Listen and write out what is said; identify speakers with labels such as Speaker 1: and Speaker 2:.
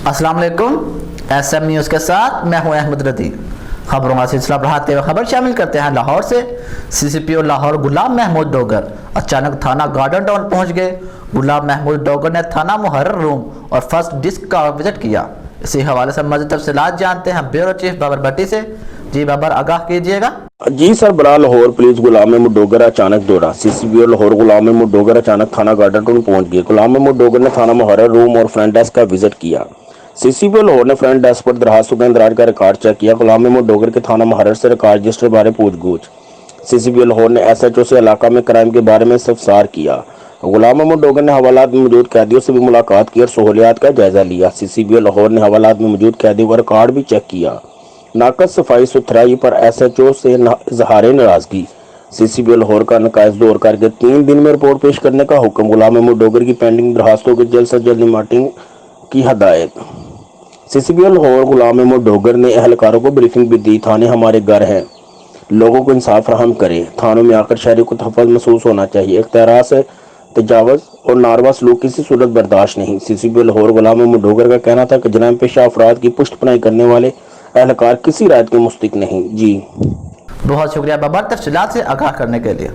Speaker 1: अस्सलाम वालेकुम। SM news के साथ मैं हूं अहमद रदी। खबरों का सिलसिला बढ़ाते हुए खबर शामिल करते हैं लाहौर से। CCPO लाहौर गुलाम महमूद डोगर अचानक थाना गार्डन टाउन पहुंच गए। गुलाम महमूद डोगर ने थाना मुहर्रर रूम और फर्स्ट डिस्क का विजिट किया। इसी हवाले से मज़ीद तफसीलात जानते हैं ब्यूरो चीफ बाबर भट्टी से। जी बाबर, आगाह कीजिएगा।
Speaker 2: जी सरबराह लाहौर पुलिस गुलाम महमूद डोगर अचानक दौरा। CCPO लाहौर गुलाम महमूद डोगर अचानक थाना गार्डन टाउन पहुंच गए। गुलाम महमूद डोगर ने थाना मुहर्रर रूम और फ्रंट डेस्क का विजिट किया। CCPO लाहौर ने फ्रंट डेस्क पर दरखास्तों के इंदराज का रिकॉर्ड चेक किया। गुलाम महमूद डोगर के थाना मुहर्रर से रिकॉर्ड रजिस्टर बारे पूछ-गछ। CCPO लाहौर ने SHO से इलाका में क्राइम के बारे में इस्तफसार किया। गुलाम महमूद डोगर ने हवालात में मौजूद कैदियों से भी मुलाकात की और सहूलियात का जायजा लिया। CCPO लाहौर ने हवालात में मौजूद कैदियों का रिकॉर्ड भी चेक किया। नाकस सफाई सुथराई पर SHO से इजहार नाराजगी। CCPO लाहौर का नकाइज दौर करके 3 दिन में रिपोर्ट पेश करने का हुक्म। गुलाम महमूद डोगर की पेंडिंग दरखास्तों की जल्द से जल्द निमाटिंग की हदायत। CCPO लाहौर गुलाम महमूद डोगर ने एहलकारों को ब्रीफिंग भी दी। थाने हमारे घर हैं, लोगों को इंसाफ फराहम करें। थानों में आकर शहरी को तहफ़्फ़ुज़ महसूस होना चाहिए। इख्तियार से तजावज़ और नारवा सलूक किसी सूरत बर्दाश्त नहीं। CCPO लाहौर गुलाम महमूद डोगर का कहना था कि जराइम पेशा अफराद की पुष्ट पनाही करने वाले एहलकार किसी रायत के मुस्तहिक़ नहीं। जी
Speaker 1: बहुत शुक्रिया बाबर, तफसीलात से आगाह करने के लिए।